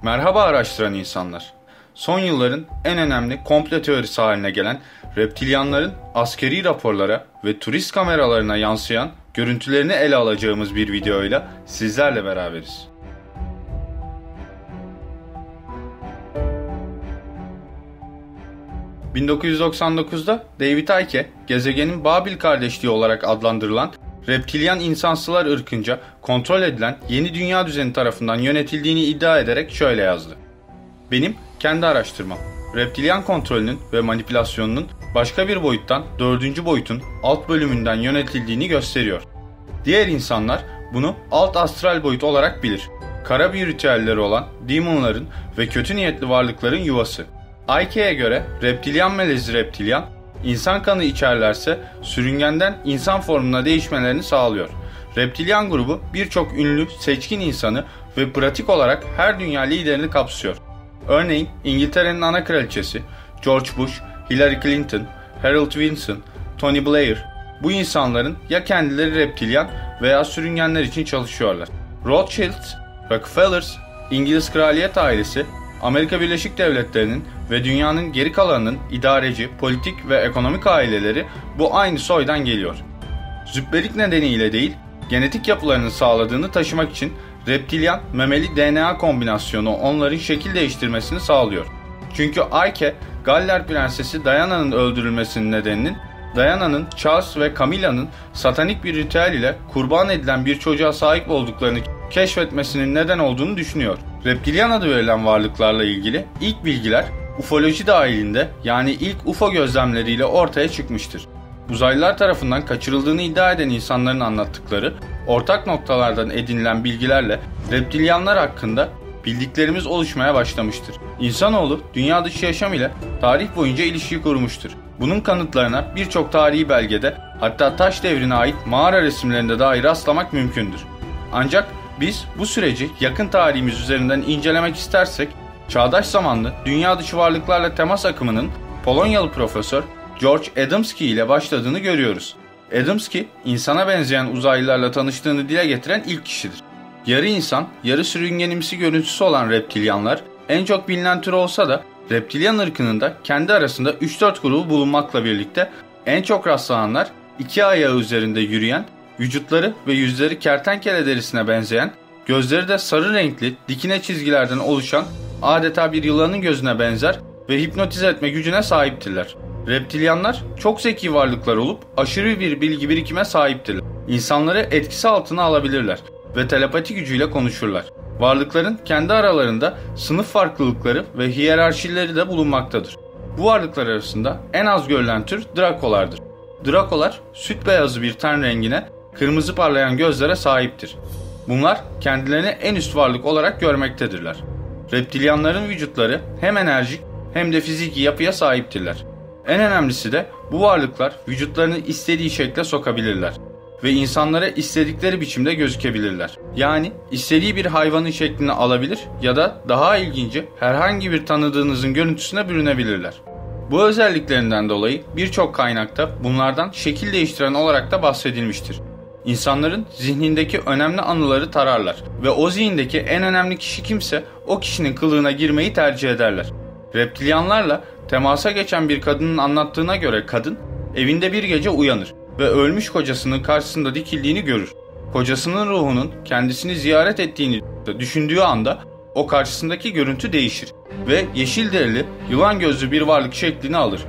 Merhaba araştıran insanlar. Son yılların en önemli komplo teorisi haline gelen reptilyanların askeri raporlara ve turist kameralarına yansıyan görüntülerini ele alacağımız bir videoyla sizlerle beraberiz. ...1999'da David Icke, gezegenin Babil kardeşliği olarak adlandırılan reptilyan insansılar ırkınca kontrol edilen yeni dünya düzeni tarafından yönetildiğini iddia ederek şöyle yazdı. Benim kendi araştırmam, reptilyan kontrolünün ve manipülasyonunun başka bir boyuttan dördüncü boyutun alt bölümünden yönetildiğini gösteriyor. Diğer insanlar bunu alt astral boyut olarak bilir. Kara büyü ritüelleri olan demonların ve kötü niyetli varlıkların yuvası. Icke'ye göre reptilyan melezi reptilyan, İnsan kanı içerlerse sürüngenden insan formuna değişmelerini sağlıyor. Reptilyan grubu birçok ünlü, seçkin insanı ve pratik olarak her dünya liderini kapsıyor. Örneğin İngiltere'nin ana kraliçesi, George Bush, Hillary Clinton, Harold Wilson, Tony Blair, bu insanların ya kendileri reptilyan veya sürüngenler için çalışıyorlar. Rothschilds, Rockefellers, İngiliz kraliyet ailesi, Amerika Birleşik Devletleri'nin ve dünyanın geri kalanının idareci, politik ve ekonomik aileleri bu aynı soydan geliyor. Züppelik nedeniyle değil, genetik yapılarının sağladığını taşımak için reptilyan memeli DNA kombinasyonu onların şekil değiştirmesini sağlıyor. Çünkü Icke, Galler Prensesi Diana'nın öldürülmesinin nedeninin Diana'nın Charles ve Camilla'nın satanik bir ritüel ile kurban edilen bir çocuğa sahip olduklarını keşfetmesinin neden olduğunu düşünüyor. Reptilyan adı verilen varlıklarla ilgili ilk bilgiler ufoloji dahilinde, yani ilk UFO gözlemleriyle ortaya çıkmıştır. Uzaylılar tarafından kaçırıldığını iddia eden insanların anlattıkları ortak noktalardan edinilen bilgilerle reptilyanlar hakkında bildiklerimiz oluşmaya başlamıştır. İnsanoğlu dünya dışı yaşam ile tarih boyunca ilişki kurmuştur. Bunun kanıtlarına birçok tarihi belgede, hatta taş devrine ait mağara resimlerinde dahi rastlamak mümkündür. Ancak biz bu süreci yakın tarihimiz üzerinden incelemek istersek, çağdaş zamanlı dünya dışı varlıklarla temas akımının Polonyalı profesör George Adamski ile başladığını görüyoruz. Adamski, insana benzeyen uzaylılarla tanıştığını dile getiren ilk kişidir. Yarı insan, yarı sürüngenimsi görüntüsü olan reptilyanlar en çok bilinen tür olsa da reptilyan ırkının da kendi arasında 3-4 grubu bulunmakla birlikte en çok rastlananlar iki ayağı üzerinde yürüyen, vücutları ve yüzleri kertenkele derisine benzeyen, gözleri de sarı renkli dikine çizgilerden oluşan adeta bir yılanın gözüne benzer ve hipnotize etme gücüne sahiptirler. Reptilyanlar çok zeki varlıklar olup aşırı bir bilgi birikime sahiptirler. İnsanları etkisi altına alabilirler ve telepati gücüyle konuşurlar. Varlıkların kendi aralarında sınıf farklılıkları ve hiyerarşileri de bulunmaktadır. Bu varlıklar arasında en az görülen tür Drakolardır. Drakolar süt beyazı bir ten rengine, kırmızı parlayan gözlere sahiptir. Bunlar kendilerini en üst varlık olarak görmektedirler. Reptilyanların vücutları hem enerjik hem de fiziki yapıya sahiptirler. En önemlisi de bu varlıklar vücutlarını istediği şekle sokabilirler ve insanlara istedikleri biçimde gözükebilirler. Yani istediği bir hayvanın şeklini alabilir ya da daha ilginci herhangi bir tanıdığınızın görüntüsüne bürünebilirler. Bu özelliklerinden dolayı birçok kaynakta bunlardan şekil değiştiren olarak da bahsedilmiştir. İnsanların zihnindeki önemli anıları tararlar ve o zihindeki en önemli kişi kimse o kişinin kılığına girmeyi tercih ederler. Reptilyanlarla temasa geçen bir kadının anlattığına göre kadın evinde bir gece uyanır ve ölmüş kocasının karşısında dikildiğini görür. Kocasının ruhunun kendisini ziyaret ettiğini düşündüğü anda o karşısındaki görüntü değişir ve yeşil derili, yılan gözlü bir varlık şeklini alır.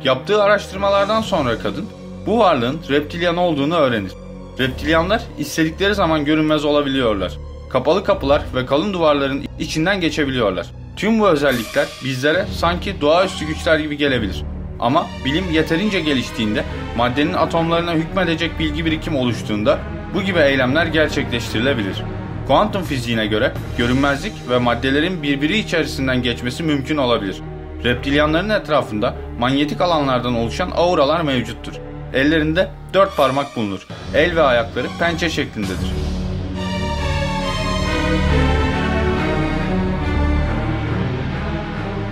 Yaptığı araştırmalardan sonra kadın bu varlığın reptilyan olduğunu öğrenir. Reptilyanlar istedikleri zaman görünmez olabiliyorlar. Kapalı kapılar ve kalın duvarların içinden geçebiliyorlar. Tüm bu özellikler bizlere sanki doğaüstü güçler gibi gelebilir. Ama bilim yeterince geliştiğinde, maddenin atomlarına hükmedecek bilgi birikim oluştuğunda bu gibi eylemler gerçekleştirilebilir. Kuantum fiziğine göre görünmezlik ve maddelerin birbiri içerisinden geçmesi mümkün olabilir. Reptilyanların etrafında manyetik alanlardan oluşan auralar mevcuttur. Ellerinde 4 parmak bulunur. El ve ayakları pençe şeklindedir.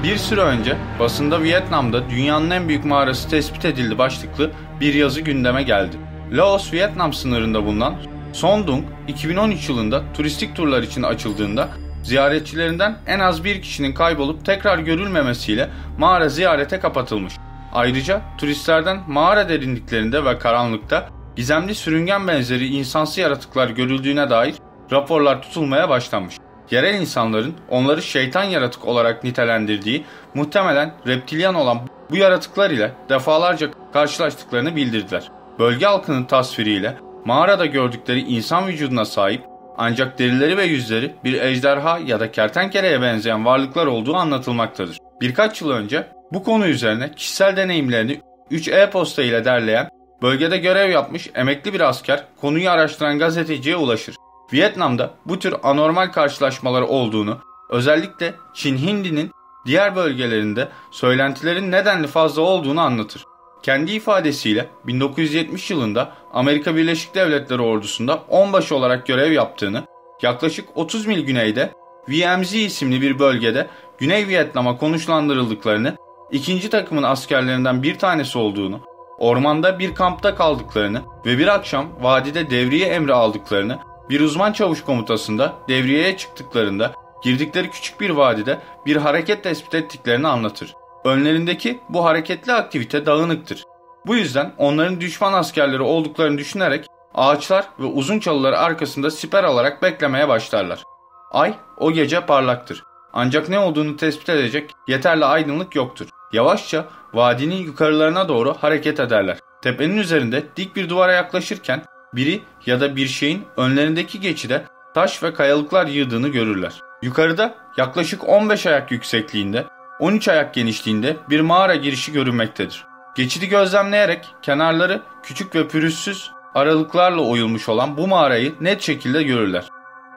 Bir süre önce basında Vietnam'da dünyanın en büyük mağarası tespit edildi başlıklı bir yazı gündeme geldi. Laos-Vietnam sınırında bulunan Son Dung 2013 yılında turistik turlar için açıldığında Ziyaretçilerinden en az bir kişinin kaybolup tekrar görülmemesiyle mağara ziyarete kapatılmış. Ayrıca turistlerden mağara derinliklerinde ve karanlıkta gizemli sürüngen benzeri insansı yaratıklar görüldüğüne dair raporlar tutulmaya başlanmış. Yerel insanların onları şeytan yaratık olarak nitelendirdiği, muhtemelen reptilyan olan bu yaratıklar ile defalarca karşılaştıklarını bildirdiler. Bölge halkının tasviriyle mağarada gördükleri insan vücuduna sahip ancak derileri ve yüzleri bir ejderha ya da kertenkeleye benzeyen varlıklar olduğu anlatılmaktadır. Birkaç yıl önce bu konu üzerine kişisel deneyimlerini 3 e-posta ile derleyen, bölgede görev yapmış emekli bir asker konuyu araştıran gazeteciye ulaşır. Vietnam'da bu tür anormal karşılaşmalar olduğunu, özellikle Çin-Hindi'nin diğer bölgelerinde söylentilerin nedenli fazla olduğunu anlatır. Kendi ifadesiyle 1970 yılında Amerika Birleşik Devletleri ordusunda onbaşı olarak görev yaptığını, yaklaşık 30 mil güneyde VMZ isimli bir bölgede Güney Vietnam'a konuşlandırıldıklarını, ikinci takımın askerlerinden bir tanesi olduğunu, ormanda bir kampta kaldıklarını ve bir akşam vadide devriye emri aldıklarını, bir uzman çavuş komutasında devriyeye çıktıklarında girdikleri küçük bir vadide bir hareket tespit ettiklerini anlatır. Önlerindeki bu hareketli aktivite dağınıktır. Bu yüzden onların düşman askerleri olduklarını düşünerek ağaçlar ve uzun çalılar arkasında siper alarak beklemeye başlarlar. Ay o gece parlaktır. Ancak ne olduğunu tespit edecek yeterli aydınlık yoktur. Yavaşça vadinin yukarılarına doğru hareket ederler. Tepenin üzerinde dik bir duvara yaklaşırken biri ya da bir şeyin önlerindeki geçide taş ve kayalıklar yığdığını görürler. Yukarıda yaklaşık 15 ayak yüksekliğinde, 13 ayak genişliğinde bir mağara girişi görünmektedir. Geçidi gözlemleyerek kenarları küçük ve pürüzsüz aralıklarla oyulmuş olan bu mağarayı net şekilde görürler.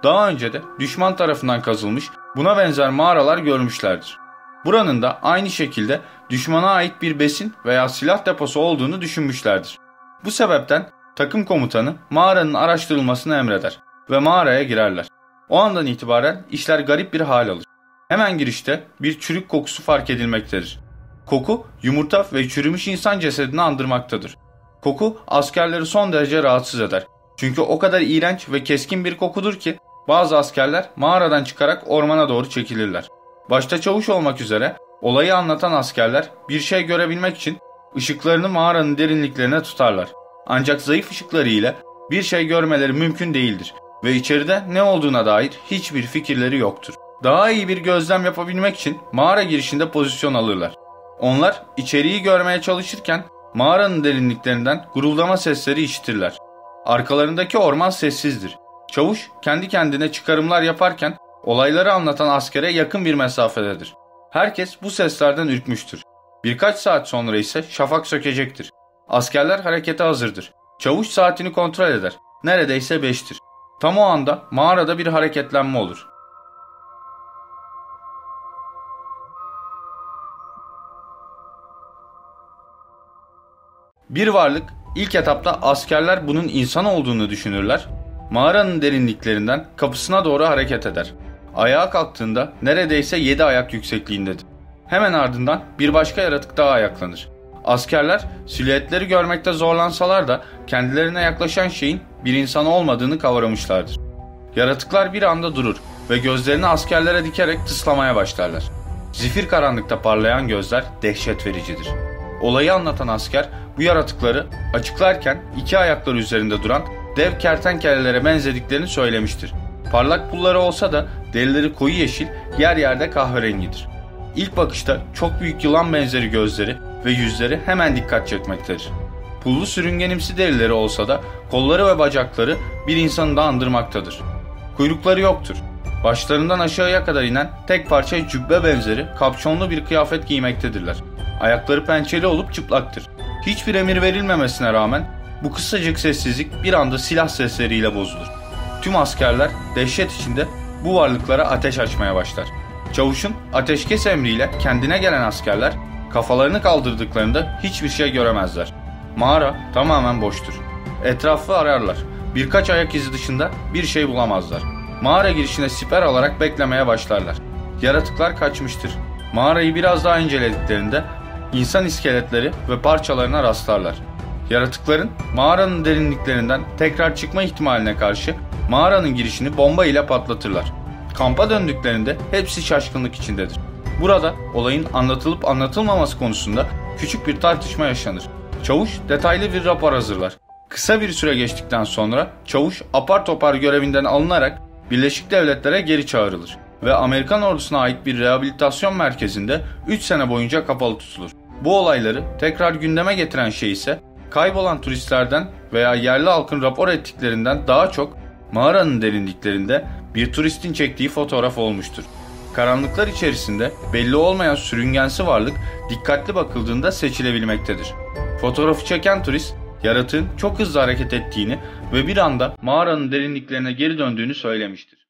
Daha önce de düşman tarafından kazılmış buna benzer mağaralar görmüşlerdir. Buranın da aynı şekilde düşmana ait bir besin veya silah deposu olduğunu düşünmüşlerdir. Bu sebepten takım komutanı mağaranın araştırılmasını emreder ve mağaraya girerler. O andan itibaren işler garip bir hal alır. Hemen girişte bir çürük kokusu fark edilmektedir. Koku yumurta ve çürümüş insan cesedini andırmaktadır. Koku askerleri son derece rahatsız eder. Çünkü o kadar iğrenç ve keskin bir kokudur ki bazı askerler mağaradan çıkarak ormana doğru çekilirler. Başta çavuş olmak üzere olayı anlatan askerler bir şey görebilmek için ışıklarını mağaranın derinliklerine tutarlar. Ancak zayıf ışıkları ile bir şey görmeleri mümkün değildir ve içeride ne olduğuna dair hiçbir fikirleri yoktur. Daha iyi bir gözlem yapabilmek için mağara girişinde pozisyon alırlar. Onlar içeriği görmeye çalışırken mağaranın derinliklerinden guruldama sesleri işitirler. Arkalarındaki orman sessizdir. Çavuş kendi kendine çıkarımlar yaparken olayları anlatan askere yakın bir mesafededir. Herkes bu seslerden ürkmüştür. Birkaç saat sonra ise şafak sökecektir. Askerler harekete hazırdır. Çavuş saatini kontrol eder. Neredeyse 5'tir. Tam o anda mağarada bir hareketlenme olur. Bir varlık, ilk etapta askerler bunun insan olduğunu düşünürler. Mağaranın derinliklerinden kapısına doğru hareket eder. Ayağa kalktığında neredeyse 7 ayak yüksekliğindedir. Hemen ardından bir başka yaratık daha ayaklanır. Askerler silüetleri görmekte zorlansalar da kendilerine yaklaşan şeyin bir insan olmadığını kavramışlardır. Yaratıklar bir anda durur ve gözlerini askerlere dikerek tıslamaya başlarlar. Zifir karanlıkta parlayan gözler dehşet vericidir. Olayı anlatan asker bu yaratıkları açıklarken 2 ayakları üzerinde duran dev kertenkelelere benzediklerini söylemiştir. Parlak pulları olsa da derileri koyu yeşil, yer yerde kahverengidir. İlk bakışta çok büyük yılan benzeri gözleri ve yüzleri hemen dikkat çekmektedir. Pullu sürüngenimsi derileri olsa da kolları ve bacakları bir insanı da andırmaktadır. Kuyrukları yoktur. Başlarından aşağıya kadar inen tek parça cübbe benzeri kapşonlu bir kıyafet giymektedirler. Ayakları pençeli olup çıplaktır. Hiçbir emir verilmemesine rağmen bu kısacık sessizlik bir anda silah sesleriyle bozulur. Tüm askerler dehşet içinde bu varlıklara ateş açmaya başlar. Çavuşun ateşkes emriyle kendine gelen askerler kafalarını kaldırdıklarında hiçbir şey göremezler. Mağara tamamen boştur. Etrafı ararlar. Birkaç ayak izi dışında bir şey bulamazlar. Mağara girişine siper alarak beklemeye başlarlar. Yaratıklar kaçmıştır. Mağarayı biraz daha incelediklerinde insan iskeletleri ve parçalarına rastlarlar. Yaratıkların mağaranın derinliklerinden tekrar çıkma ihtimaline karşı mağaranın girişini bomba ile patlatırlar. Kampa döndüklerinde hepsi şaşkınlık içindedir. Burada olayın anlatılıp anlatılmaması konusunda küçük bir tartışma yaşanır. Çavuş detaylı bir rapor hazırlar. Kısa bir süre geçtikten sonra çavuş apar topar görevinden alınarak Birleşik Devletlere geri çağrılır ve Amerikan ordusuna ait bir rehabilitasyon merkezinde 3 sene boyunca kapalı tutulur. Bu olayları tekrar gündeme getiren şey ise kaybolan turistlerden veya yerli halkın rapor ettiklerinden daha çok mağaranın derinliklerinde bir turistin çektiği fotoğraf olmuştur. Karanlıklar içerisinde belli olmayan sürüngensi varlık dikkatli bakıldığında seçilebilmektedir. Fotoğrafı çeken turist, yaratığın çok hızlı hareket ettiğini ve bir anda mağaranın derinliklerine geri döndüğünü söylemiştir.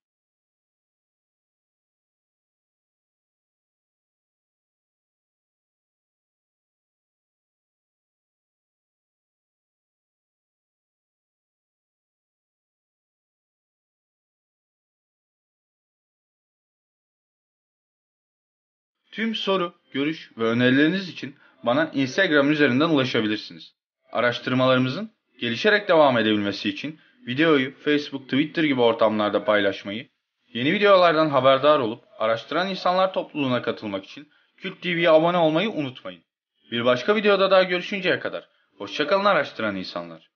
Tüm soru, görüş ve önerileriniz için bana Instagram üzerinden ulaşabilirsiniz. Araştırmalarımızın gelişerek devam edebilmesi için videoyu Facebook, Twitter gibi ortamlarda paylaşmayı, yeni videolardan haberdar olup araştıran insanlar topluluğuna katılmak için Kült TV'ye abone olmayı unutmayın. Bir başka videoda daha görüşünceye kadar hoşça kalın araştıran insanlar.